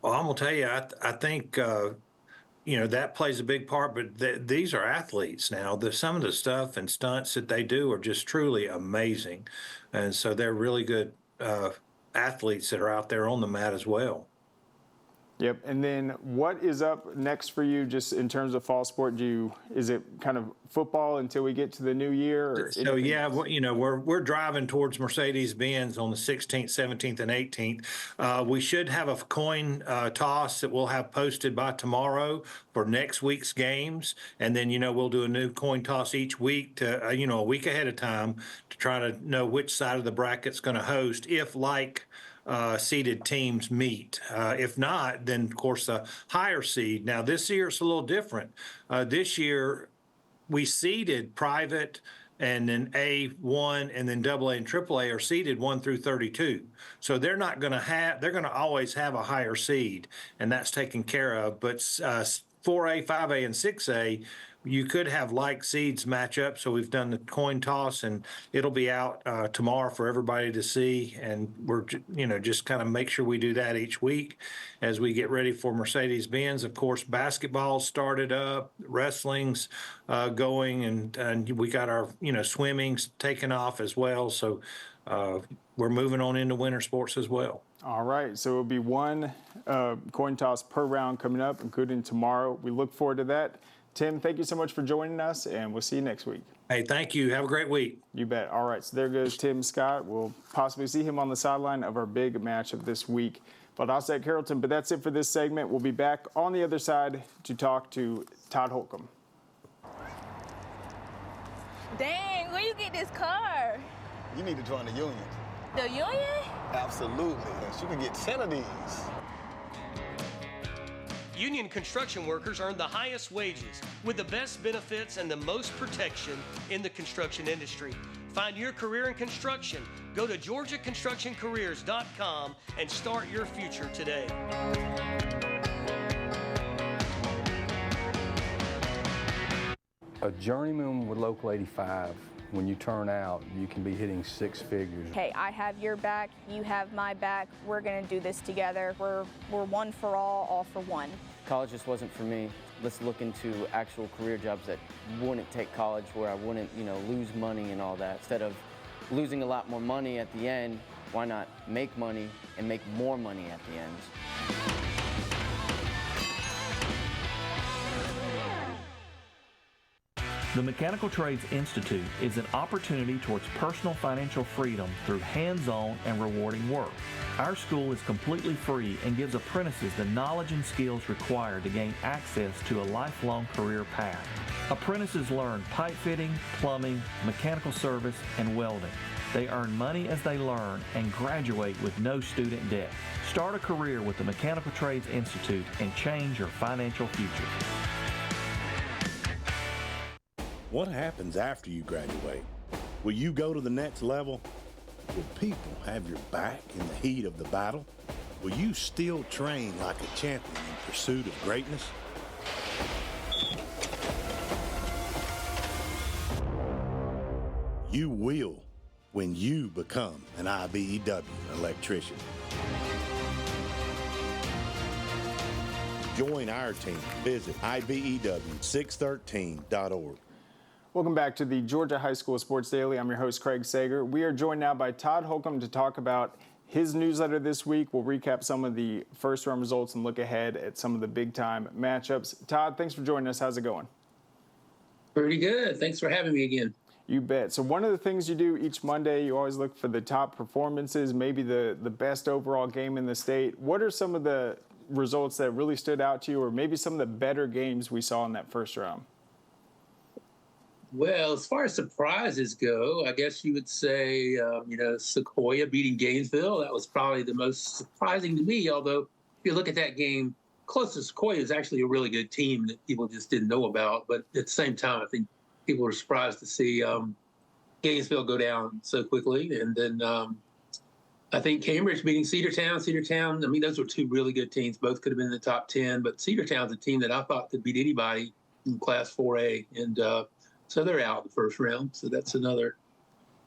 Well, I'm gonna tell you, I think that plays a big part. But these are athletes now. Some of the stuff and stunts that they do are just truly amazing, and so they're really good athletes that are out there on the mat as well. Yep. And then what is up next for you just in terms of fall sport? Is it kind of football until we get to the new year? Or so, yeah, we're driving towards Mercedes-Benz on the 16th, 17th, and 18th. We should have a coin toss that we'll have posted by tomorrow for next week's games. And then, we'll do a new coin toss each week to, a week ahead of time to try to know which side of the bracket's going to host if seeded teams meet. If not, then of course the higher seed. Now this year it's a little different. This year we seeded private, and then A1 and then AA and AAA are seeded 1 through 32. So they're going to always have a higher seed, and that's taken care of. But 4A, 5A, and 6A, you could have like seeds match up. So we've done the coin toss, and it'll be out tomorrow for everybody to see. And we're, just kind of make sure we do that each week as we get ready for Mercedes-Benz. Of course, basketball started up, wrestling's going, and we got our, swimming's taken off as well. So we're moving on into winter sports as well. All right, so it'll be one coin toss per round coming up, including tomorrow. We look forward to that. Tim, thank you so much for joining us, and we'll see you next week. Hey, thank you. Have a great week. You bet. All right, so there goes Tim Scott. We'll possibly see him on the sideline of our big match of this week. Valdosta at Carrollton, but that's it for this segment. We'll be back on the other side to talk to Todd Holcomb. Dang, where you get this car? You need to join the union. The union? Absolutely. You can get 10 of these. Union construction workers earn the highest wages with the best benefits and the most protection in the construction industry. Find your career in construction. Go to GeorgiaConstructionCareers.com and start your future today. A journeyman with Local 85, when you turn out, you can be hitting 6 figures. Hey, I have your back, you have my back. We're gonna do this together. We're one for all for one. College just wasn't for me. Let's look into actual career jobs that wouldn't take college, where I wouldn't, lose money and all that. Instead of losing a lot more money at the end, why not make money and make more money at the end? The Mechanical Trades Institute is an opportunity towards personal financial freedom through hands-on and rewarding work. Our school is completely free and gives apprentices the knowledge and skills required to gain access to a lifelong career path. Apprentices learn pipe fitting, plumbing, mechanical service, and welding. They earn money as they learn and graduate with no student debt. Start a career with the Mechanical Trades Institute and change your financial future. What happens after you graduate? Will you go to the next level? Will people have your back in the heat of the battle? Will you still train like a champion in pursuit of greatness? You will when you become an IBEW electrician. Join our team. Visit IBEW613.org. Welcome back to the Georgia High School Sports Daily. I'm your host, Craig Sager. We are joined now by Todd Holcomb to talk about his newsletter this week. We'll recap some of the first-round results and look ahead at some of the big-time matchups. Todd, thanks for joining us. How's it going? Pretty good. Thanks for having me again. You bet. So one of the things you do each Monday, you always look for the top performances, maybe the best overall game in the state. What are some of the results that really stood out to you, or maybe some of the better games we saw in that first round? Well, as far as surprises go, I guess you would say, Sequoia beating Gainesville. That was probably the most surprising to me, although if you look at that game, close to Sequoia is actually a really good team that people just didn't know about. But at the same time, I think people were surprised to see Gainesville go down so quickly. And then I think Cambridge beating Cedartown. Cedartown, those were two really good teams. Both could have been in the top 10. But Cedartown's a team that I thought could beat anybody in Class 4A. And so they're out in the first round. So that's another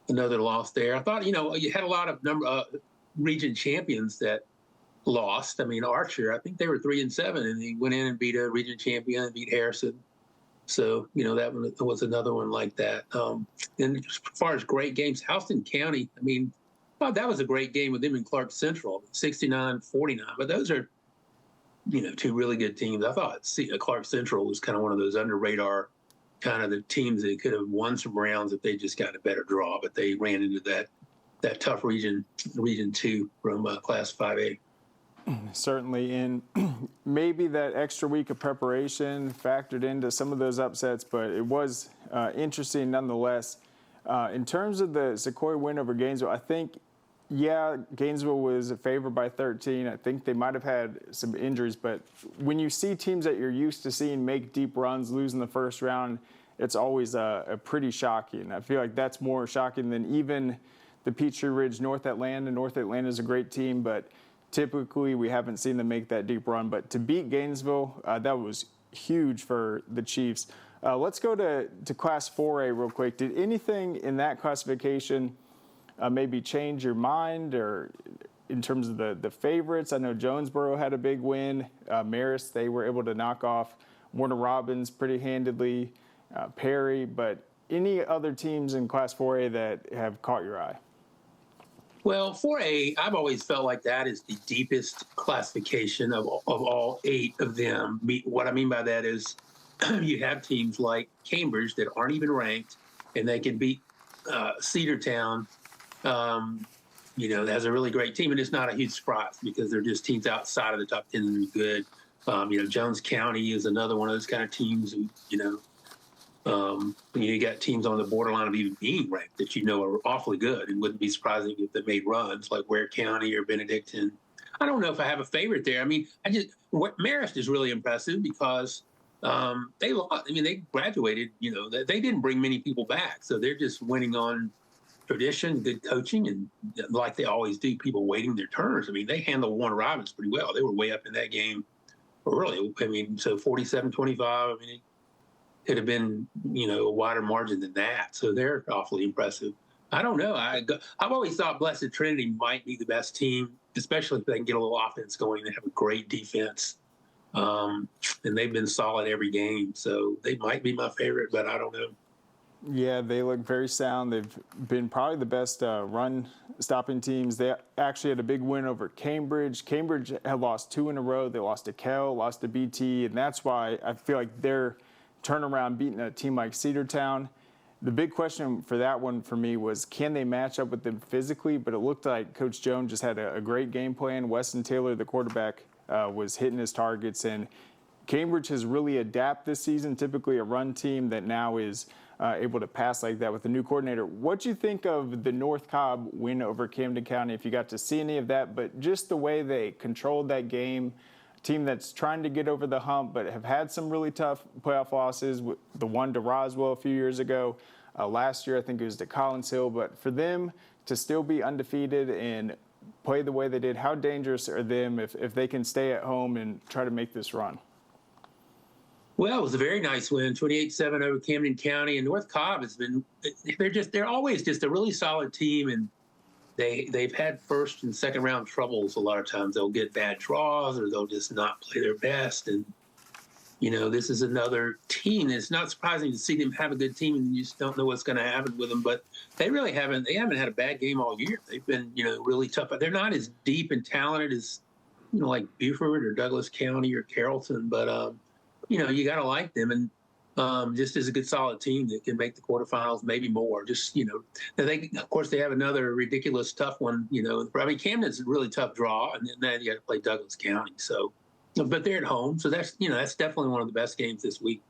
another loss there. I thought, you had a lot of region champions that lost. I mean, Archer, I think they were 3-7, and they went in and beat a region champion and beat Harrison. So, that one was another one like that. And as far as great games, Houston County, I mean, that was a great game with them in Clark Central, 69-49. But those are, two really good teams. I thought Clark Central was kind of one of those under radar kind of the teams that could have won some rounds if they just got a better draw, but they ran into that tough region 2 from Class 5A. Certainly, and maybe that extra week of preparation factored into some of those upsets, but it was interesting nonetheless. In terms of the Sequoia win over Gainesville, I think, Gainesville was favored by 13. I think they might have had some injuries, but when you see teams that you're used to seeing make deep runs, lose in the first round, it's always a pretty shocking. I feel like that's more shocking than even the Peachtree Ridge North Atlanta. North Atlanta is a great team, but typically we haven't seen them make that deep run. But to beat Gainesville, that was huge for the Chiefs. Let's go to Class 4A real quick. Did anything in that classification maybe change your mind, or in terms of the favorites? I know Jonesboro had a big win. Marist, they were able to knock off Warner Robins pretty handedly, Perry, but any other teams in Class 4A that have caught your eye? Well, 4A, I've always felt like that is the deepest classification of all 8 of them. What I mean by that is you have teams like Cambridge that aren't even ranked, and they can beat Cedartown, has a really great team, and it's not a huge surprise because they're just teams outside of the top 10 and they're good. Jones County is another one of those kind of teams who, you got teams on the borderline of even being ranked that are awfully good and wouldn't be surprising if they made runs, like Ware County or Benedictine. I don't know if I have a favorite there. I mean, Marist is really impressive because they graduated, they didn't bring many people back. So they're just winning on tradition, good coaching, and like they always do, people waiting their turns. I mean, they handled Warner Robins pretty well. They were way up in that game early. I mean, so 47-25, I mean, it could have been, a wider margin than that. So they're awfully impressive. I don't know. I've always thought Blessed Trinity might be the best team, especially if they can get a little offense going. They have a great defense. And they've been solid every game. So they might be my favorite, but I don't know. Yeah, they look very sound. They've been probably the best run-stopping teams. They actually had a big win over Cambridge. Cambridge had lost 2 in a row. They lost to Kell, lost to BT, and that's why I feel like their turnaround beating a team like Cedartown. The big question for that one for me was, can they match up with them physically? But it looked like Coach Jones just had a great game plan. Weston Taylor, the quarterback, was hitting his targets, and Cambridge has really adapted this season, typically a run team that now is able to pass like that with the new coordinator. What do you think of the North Cobb win over Camden County, if you got to see any of that, but just the way they controlled that game, team that's trying to get over the hump but have had some really tough playoff losses, the one to Roswell a few years ago. Last year, I think it was to Collins Hill. But for them to still be undefeated and play the way they did, how dangerous are them if they can stay at home and try to make this run? Well, it was a very nice win, 28-7 over Camden County. And North Cobb has been, they're always just a really solid team. And they've had first and second round troubles a lot of times. They'll get bad draws or they'll just not play their best. And, this is another team. It's not surprising to see them have a good team and you just don't know what's going to happen with them. But they haven't had a bad game all year. They've been, really tough. But they're not as deep and talented as, like Beaufort or Douglas County or Carrollton. But, you got to like them. And just as a good, solid team that can make the quarterfinals, maybe more. Just, of course, they have another ridiculous tough one, I mean, Camden's a really tough draw, and then you got to play Douglas County. So, but they're at home. So that's definitely one of the best games this week.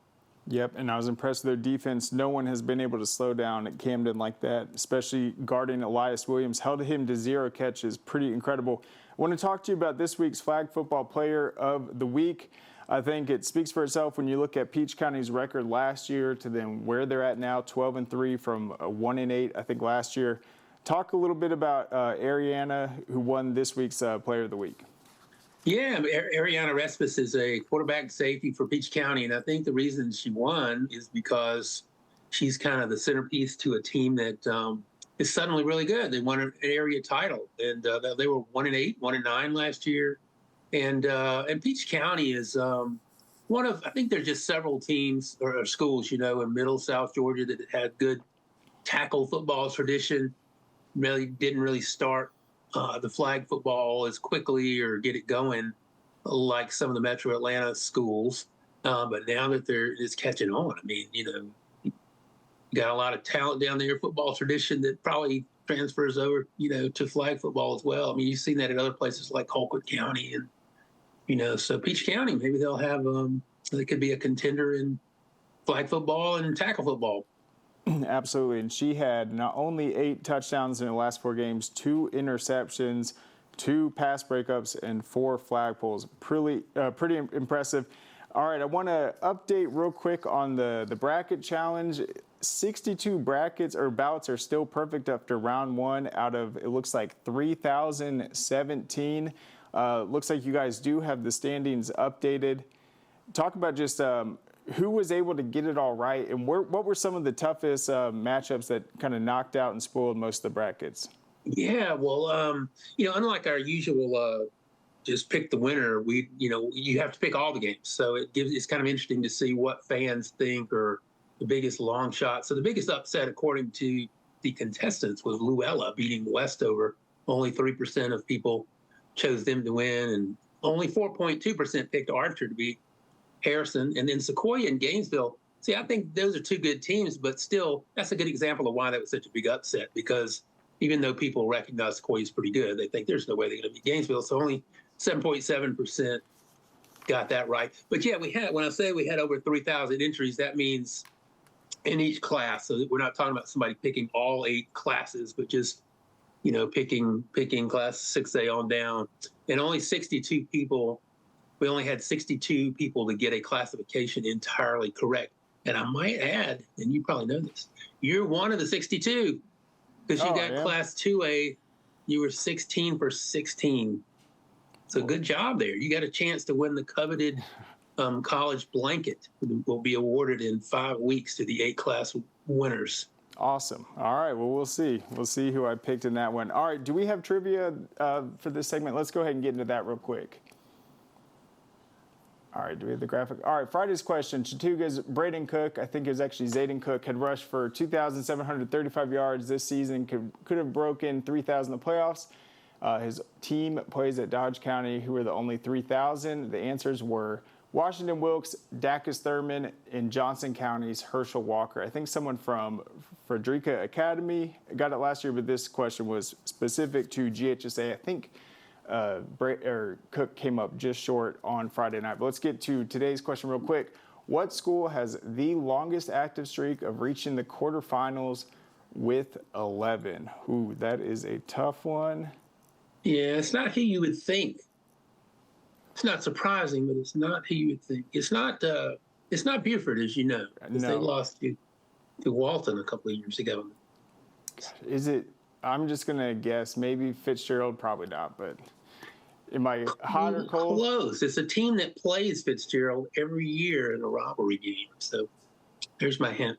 Yep, and I was impressed with their defense. No one has been able to slow down at Camden like that, especially guarding Elias Williams. Held him to 0 catches. Pretty incredible. I want to talk to you about this week's Flag Football Player of the Week. I think it speaks for itself when you look at Peach County's record last year to then where they're at now, 12-3 from 1-8, I think, last year. Talk a little bit about Ariana, who won this week's Player of the Week. Yeah, Ariana Respis is a quarterback safety for Peach County, and I think the reason she won is because she's kind of the centerpiece to a team that is suddenly really good. They won an area title, and they were 1-8, 1-9 last year. And Peach County is one of, I think there's just several teams or schools, in Middle South Georgia that had good tackle football tradition. Really didn't really start the flag football as quickly or get it going like some of the Metro Atlanta schools. But now that it's catching on, I mean, you got a lot of talent down there, football tradition that probably transfers over, to flag football as well. I mean, you've seen that in other places like Holcomb County and, so Peach County, maybe they'll have, they could be a contender in flag football and tackle football. Absolutely. And she had not only 8 touchdowns in the last 4 games, 2 interceptions, 2 pass breakups, and 4 flag pulls. Pretty impressive. All right, I want to update real quick on the bracket challenge. 62 brackets or bouts are still perfect after round 1 out of, it looks like 3,017. Looks like you guys do have the standings updated. Talk about just who was able to get it all right, and what were some of the toughest matchups that kind of knocked out and spoiled most of the brackets? Yeah, well, unlike our usual just pick the winner, you have to pick all the games. So it's kind of interesting to see what fans think are the biggest long shots. So the biggest upset, according to the contestants, was Luella beating Westover. Only 3% of people chose them to win, and only 4.2% picked Archer to beat Harrison. And then Sequoia and Gainesville. See, I think those are 2 good teams, but still, that's a good example of why that was such a big upset, because even though people recognize Sequoia's pretty good, they think there's no way they're going to beat Gainesville. So only 7.7% got that right. But yeah, when I say we had over 3,000 entries, that means in each class. So we're not talking about somebody picking all 8 classes, but just, picking class 6A on down. And only 62 people, we only had 62 people to get a classification entirely correct. And I might add, and you probably know this, you're one of the 62, because you got class 2A, you were 16 for 16. So good job there. You got a chance to win the coveted college blanket. It will be awarded in 5 weeks to the 8 class winners. Awesome. All right, well, we'll see. We'll see who I picked in that one. All right, do we have trivia for this segment? Let's go ahead and get into that real quick. All right, do we have the graphic? All right, Friday's question. Chattooga's Braden Cook, I think it was actually Zayden Cook, had rushed for 2,735 yards this season, could have broken 3,000 in the playoffs. His team plays at Dodge County, who were the only 3,000. The answers were Washington Wilkes, Dacus Thurman, in Johnson County's Herschel Walker. I think someone from Frederica Academy got it last year, but this question was specific to GHSA. I think Cook came up just short on Friday night. But let's get to today's question real quick. What school has the longest active streak of reaching the quarterfinals with 11? Ooh, that is a tough one. Yeah, it's not who you would think. It's not surprising, but it's not who you would think. It's not Buford, as you know. No. They lost to Walton a couple of years ago. Is it? I'm just going to guess maybe Fitzgerald, probably not, but am I hot or cold? Close. It's a team that plays Fitzgerald every year in a rivalry game. So there's my hint.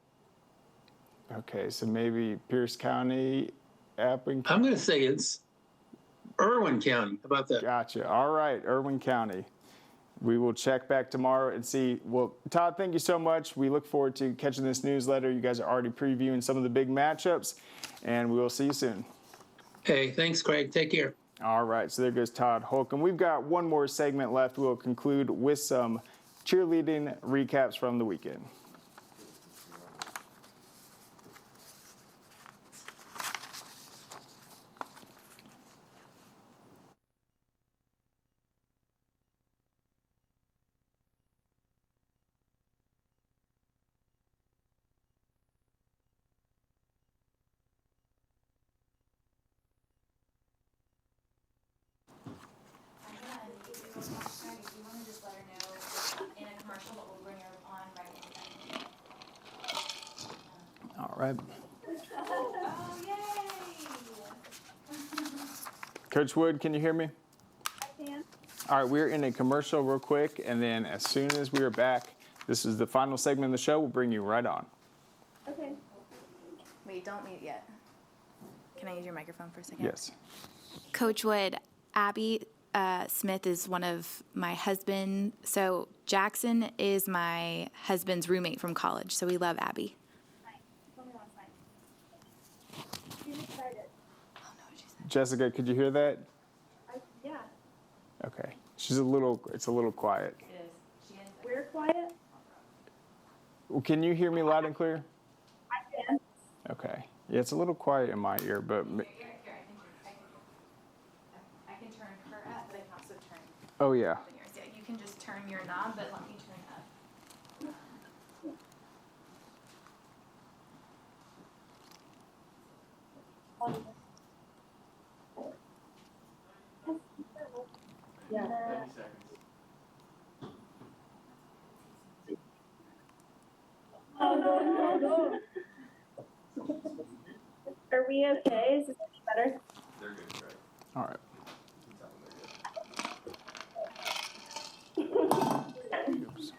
Okay, so maybe Pierce County, Appling County. I'm going to say it's Irwin County. How about that? Gotcha. All right, Irwin County. We will check back tomorrow and see. Well, Todd, thank you so much. We look forward to catching this newsletter. You guys are already previewing some of the big matchups, and we will see you soon. Hey, thanks, Craig. Take care. All right, so there goes Todd Holcomb. We've got one more segment left. We'll conclude with some cheerleading recaps from the weekend. All right. Coach Wood, can you hear me? I can. All right, we're in a commercial real quick, and then as soon as we are back, this is the final segment of the show. We'll bring you right on. Okay. Wait, don't mute yet. Can I use your microphone for a second? Yes. Coach Wood, Abby Smith is one of my husband. So Jackson is my husband's roommate from college. So we love Abby. Jessica, could you hear that? Yeah. Okay. It's a little quiet. It is. We're quiet. Well, can you hear me loud and clear? I can. Okay. Yeah, it's a little quiet in my ear, but. Here, I can turn her up, but I can also turn. Oh, yeah. Yours. Yeah, you can just turn your knob, but let me turn up. Yeah. Oh, no. Are we okay? Is this any better? They're good, right? All right. Oops.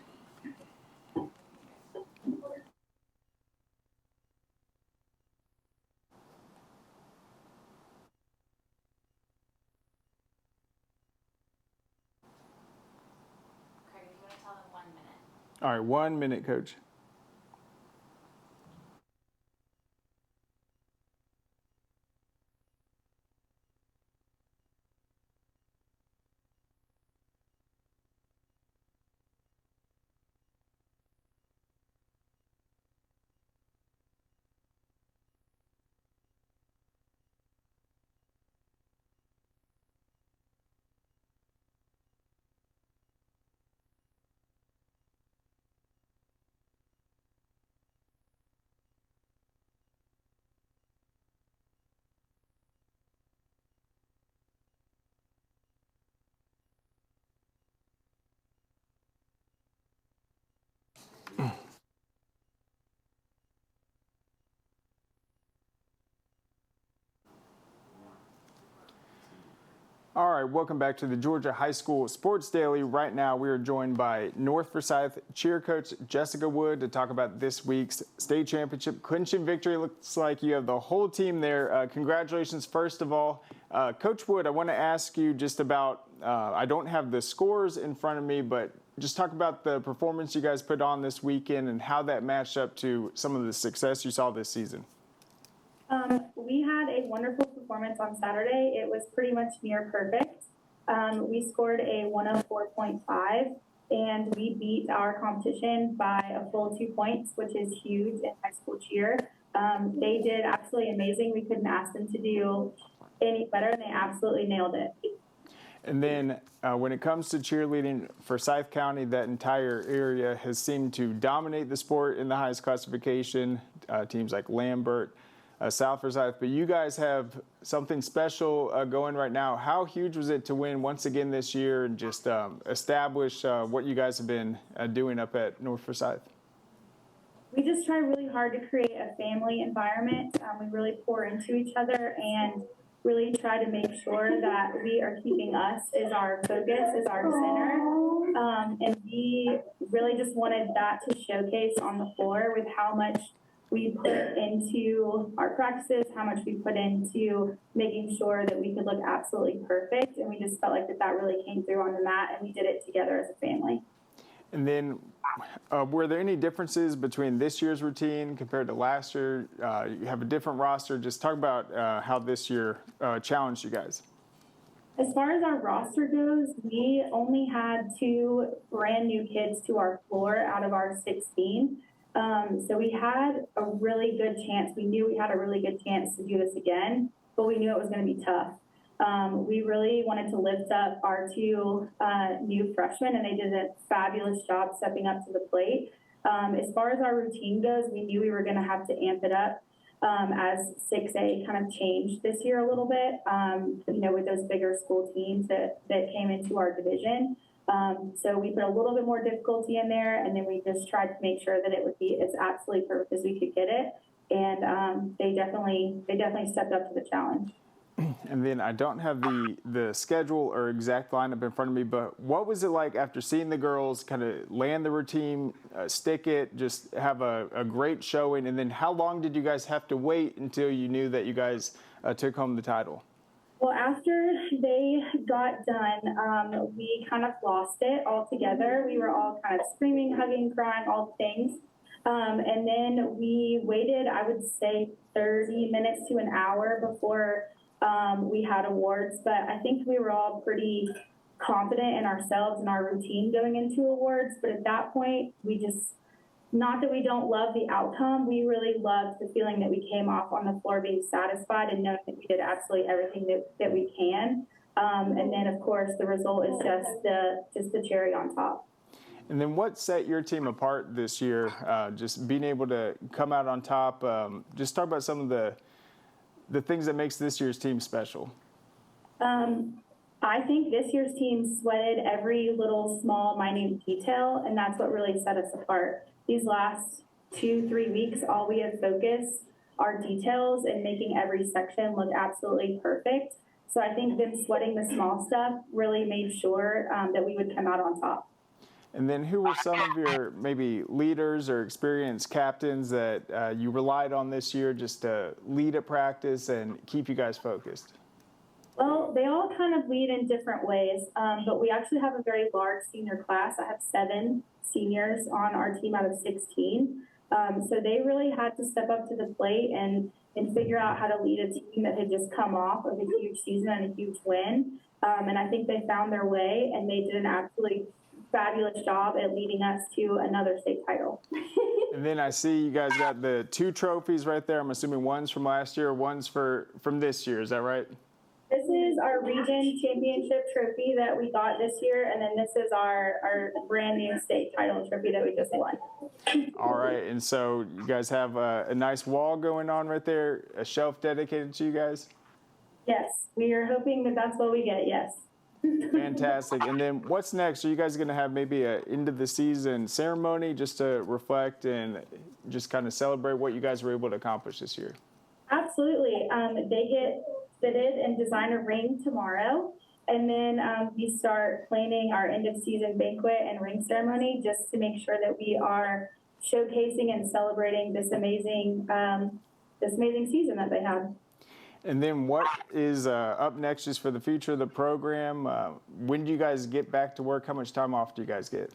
Craig, if you want to tell them 1 minute. All right, 1 minute, Coach. All right, welcome back to the Georgia High School Sports Daily. Right now, we are joined by North Forsyth cheer coach Jessica Wood to talk about this week's state championship clinching victory. Looks like you have the whole team there. Congratulations, first of all. Coach Wood, I want to ask you just about, I don't have the scores in front of me, but just talk about the performance you guys put on this weekend and how that matched up to some of the success you saw this season. We had a wonderful performance on Saturday. It was pretty much near perfect. We scored a 104.5, and we beat our competition by a full 2 points, which is huge in high school cheer. They did absolutely amazing. We couldn't ask them to do any better, and they absolutely nailed it. And then when it comes to cheerleading, Forsyth County, that entire area has seemed to dominate the sport in the highest classification, teams like Lambert, South Forsyth, but you guys have something special going right now. How huge was it to win once again this year and just establish what you guys have been doing up at North Forsyth? We just try really hard to create a family environment. We really pour into each other and really try to make sure that we are keeping us as our focus, as our center. And we really just wanted that to showcase on the floor with how much we put into our practices, how much we put into making sure that we could look absolutely perfect. And we just felt like that really came through on the mat, and we did it together as a family. And then were there any differences between this year's routine compared to last year? You have a different roster. Just talk about how this year challenged you guys. As far as our roster goes, we only had 2 brand new kids to our floor out of our 16. So we had a really good chance. We knew we had a really good chance to do this again, but we knew it was going to be tough. We really wanted to lift up our 2 new freshmen, and they did a fabulous job stepping up to the plate. As far as our routine goes, we knew we were going to have to amp it up as 6A kind of changed this year a little bit, with those bigger school teams that came into our division. So we put a little bit more difficulty in there, and then we just tried to make sure that it would be as absolutely perfect as we could get it. And they definitely stepped up to the challenge. And then I don't have the schedule or exact lineup in front of me, but what was it like after seeing the girls kind of land the routine, stick it, just have a great showing? And then how long did you guys have to wait until you knew that you guys took home the title? Well, after they got done, we kind of lost it altogether. We were all kind of screaming, hugging, crying, all the things. And then we waited, I would say, 30 minutes to an hour before we had awards. But I think we were all pretty confident in ourselves and our routine going into awards. But at that point, we just, not that we don't love the outcome, we really loved the feeling that we came off on the floor being satisfied and knowing that we did absolutely everything that we can. And then, of course, the result is just the cherry on top. And then what set your team apart this year, just being able to come out on top? Just talk about some of the things that makes this year's team special. I think this year's team sweated every little small, minute detail, and that's what really set us apart. These last 2-3 weeks, all we have focused are details and making every section look absolutely perfect. So I think them sweating the small stuff really made sure that we would come out on top. And then who were some of your maybe leaders or experienced captains that you relied on this year just to lead at practice and keep you guys focused? Well, they all kind of lead in different ways, but we actually have a very large senior class. I have 7 seniors on our team out of 16. So they really had to step up to the plate and figure out how to lead a team that had just come off of a huge season and a huge win. And I think they found their way, and they did an absolutely fabulous job at leading us to another state title. And then I see you guys got the 2 trophies right there. I'm assuming one's from last year, one's from this year. Is that right? This is our region championship trophy that we got this year, and then this is our brand new state title trophy that we just won. All right, and so you guys have a nice wall going on right there, a shelf dedicated to you guys? Yes, we are hoping that that's what we get, yes. Fantastic. And then what's next? Are you guys going to have maybe an end of the season ceremony just to reflect and just kind of celebrate what you guys were able to accomplish this year? Absolutely. They get fitted and design a ring tomorrow. And then we start planning our end of season banquet and ring ceremony just to make sure that we are showcasing and celebrating this amazing season that they had. And then what is up next just for the future of the program? When do you guys get back to work? How much time off do you guys get?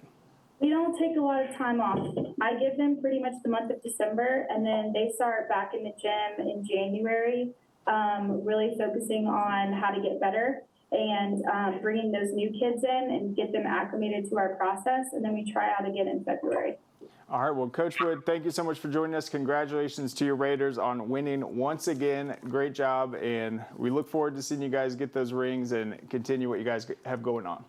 We don't take a lot of time off. I give them pretty much the month of December, and then they start back in the gym in January, really focusing on how to get better and bringing those new kids in and get them acclimated to our process, and then we try out again in February. All right, well, Coach Wood, thank you so much for joining us. Congratulations to your Raiders on winning once again. Great job, and we look forward to seeing you guys get those rings and continue what you guys have going on.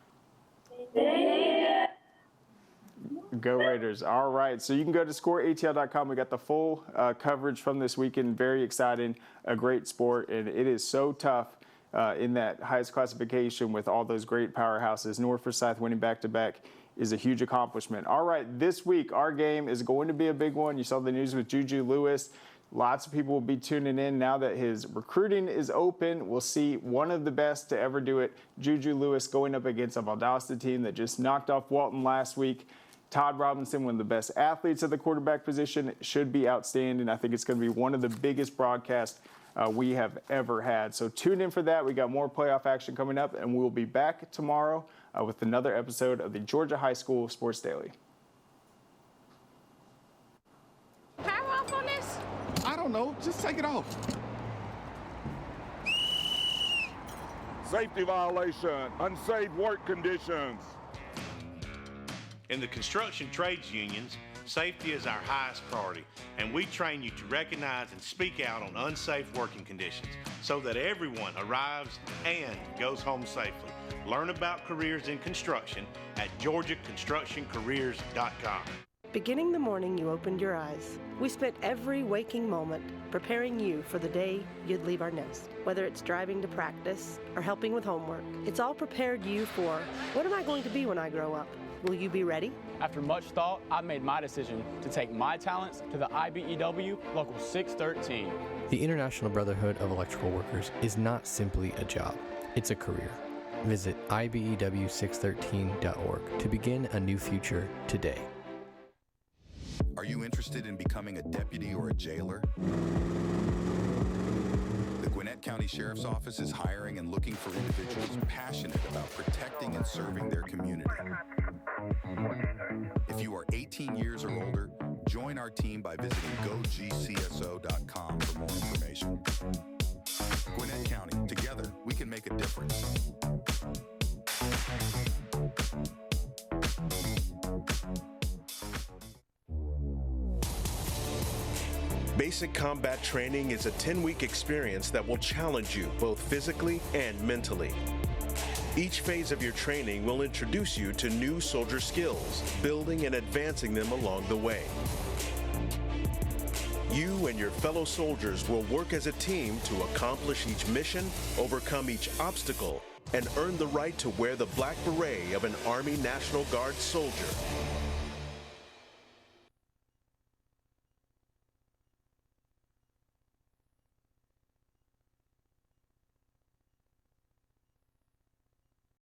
Go Raiders. All right, so you can go to scoreatl.com. We got the full coverage from this weekend. Very exciting, a great sport, and it is so tough in that highest classification with all those great powerhouses. North Forsyth winning back-to-back is a huge accomplishment. All right, this week our game is going to be a big one. You saw the news with Juju Lewis. Lots of people will be tuning in now that his recruiting is open. We'll see one of the best to ever do it, Juju Lewis, going up against a Valdosta team that just knocked off Walton last week. Todd Robinson, one of the best athletes at the quarterback position, should be outstanding. I think it's going to be one of the biggest broadcasts we have ever had. So tune in for that. We got more playoff action coming up, and we'll be back tomorrow with another episode of the Georgia High School Sports Daily. Power off on this? I don't know. Just take it off. Safety violation, unsafe work conditions. In the construction trades unions, safety is our highest priority, and we train you to recognize and speak out on unsafe working conditions so that everyone arrives and goes home safely. Learn about careers in construction at georgiaconstructioncareers.com. Beginning the morning you opened your eyes, we spent every waking moment preparing you for the day you'd leave our nest. Whether it's driving to practice or helping with homework, it's all prepared you for, what am I going to be when I grow up? Will you be ready? After much thought, I made my decision to take my talents to the IBEW Local 613. The International Brotherhood of Electrical Workers is not simply a job, it's a career. Visit IBEW613.org to begin a new future today. Are you interested in becoming a deputy or a jailer? The Gwinnett County Sheriff's Office is hiring and looking for individuals passionate about protecting and serving their community. If you are 18 years or older, join our team by visiting GoGCSO.com for more information. Gwinnett County, together, we can make a difference. Basic combat training is a 10-week experience that will challenge you both physically and mentally. Each phase of your training will introduce you to new soldier skills, building and advancing them along the way. You and your fellow soldiers will work as a team to accomplish each mission, overcome each obstacle, and earn the right to wear the black beret of an Army National Guard soldier.